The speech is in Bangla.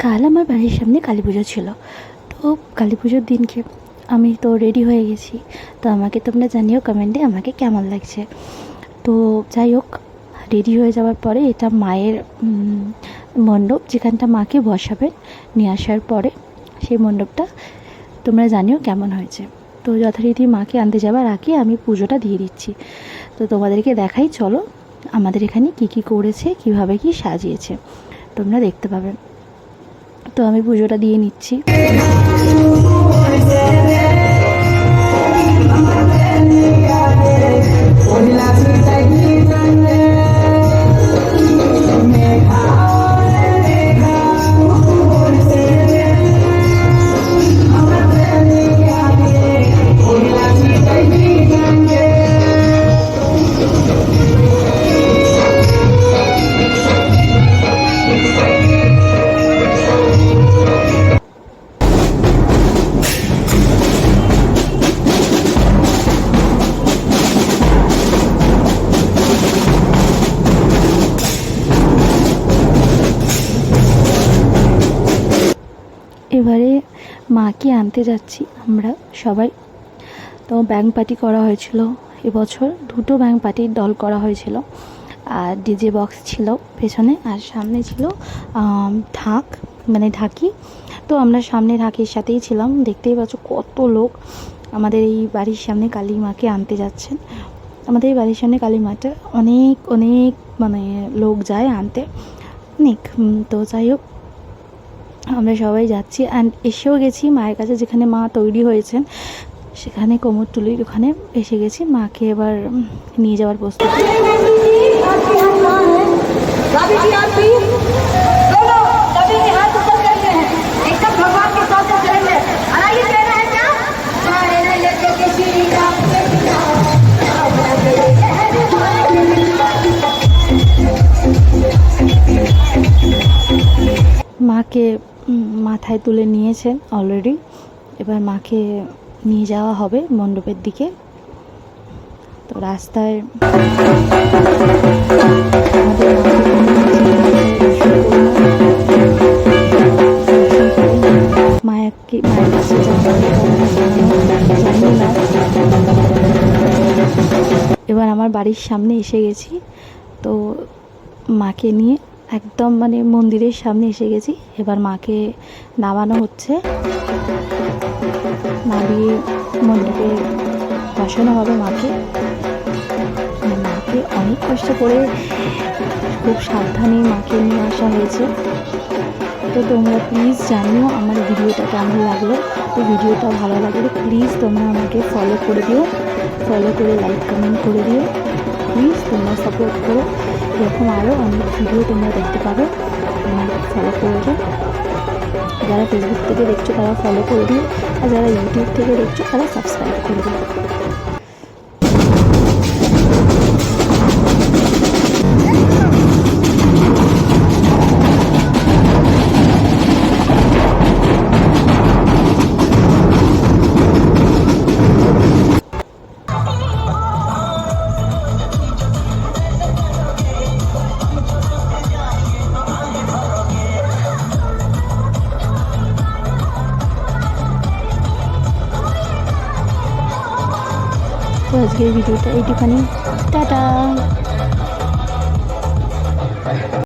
কাল আমার বাড়ির সামনে কালী পুজো ছিল। তো কালী পুজোর দিনকে আমি তো রেডি হয়ে গেছি। তো আমাকে তোমরা জানিও কমেন্টে আমাকে কেমন লাগছে। তো যাই হোক, রেডি হয়ে যাওয়ার পরে এটা মায়ের মণ্ডপ, যেখানটা মাকে বসাবেন। নিয়ে আসার পরে সেই মণ্ডপটা তোমরা জানিও কেমন হয়েছে। তো যথারীতি মাকে আনতে যাওয়ার আগে আমি পুজোটা দিয়ে দিচ্ছি। তো তোমাদেরকে দেখাই, চলো আমাদের এখানে কি কি করেছে, কিভাবে কি সাজিয়েছে তোমরা দেখতে পাবে। তো আমি পুজোটা দিয়ে নিচ্ছি। এবারে মাকে আনতে যাচ্ছি আমরা সবাই। তো ব্যাংক পার্টি করা হয়েছিল এবছর, দুটো ব্যাংক পার্টির দল করা হয়েছিল। আর ডিজে বক্স ছিল পেছনে, আর সামনে ছিল ঢাক, মানে ঢাকি। তো আমরা সামনে ঢাকির সাথেই ছিলাম। দেখতেই পাচ্ছ কত লোক আমাদের এই বাড়ির সামনে কালী মাকে আনতে যাচ্ছেন। আমাদের এই বাড়ির সামনে কালী মাটা অনেক অনেক মানে লোক যায় আনতে, অনেক। তো যাই হোক, আমরা সবাই যাচ্ছি অ্যান্ড এসেও গেছি মায়ের কাছে, যেখানে মা তৈরি হয়েছেন সেখানে কোমরটুলির ওখানে এসে গেছি। মাকে এবার নিয়ে যাওয়ার প্রস্তুতি। মাকে মাথায় তুলে নিয়েছেন অলরেডি। এবার মাকে নিয়ে যাওয়া হবে মণ্ডপের দিকে। তো রাস্তায় মায়ের কাছে জানি না। এবার আমার বাড়ির সামনে এসে গেছি। তো মাকে নিয়ে একদম মানে মন্দিরের সামনে এসে গেছি। এবার মাকে নামানো হচ্ছে, নামিয়ে মন্দিরে বসানো হবে মাকে। মাকে অনেক কষ্ট করে খুব সাবধানে মাকে নিয়ে আসা হয়েছে। তো তোমরা প্লিজ জানিও আমার ভিডিওটা কেমন লাগলো। তো ভিডিওটা ভালো লাগলে প্লিজ তোমরা আমাকে ফলো করে দিও, ফলো করে লাইক কমেন্ট করে দিও। প্লিজ তোমরা সাপোর্ট করো, এরকম আরও অনেক ভিডিও তোমরা দেখতে পাবে। আমাকে ফলো করে দিও। যারা ফেসবুক থেকে দেখছো তারা ফলো করে দিও, আর যারা ইউটিউব থেকে দেখছো তারা সাবস্ক্রাইব করে দিও। তো আজকের ভিডিওটা এইটুখানি, টাটা।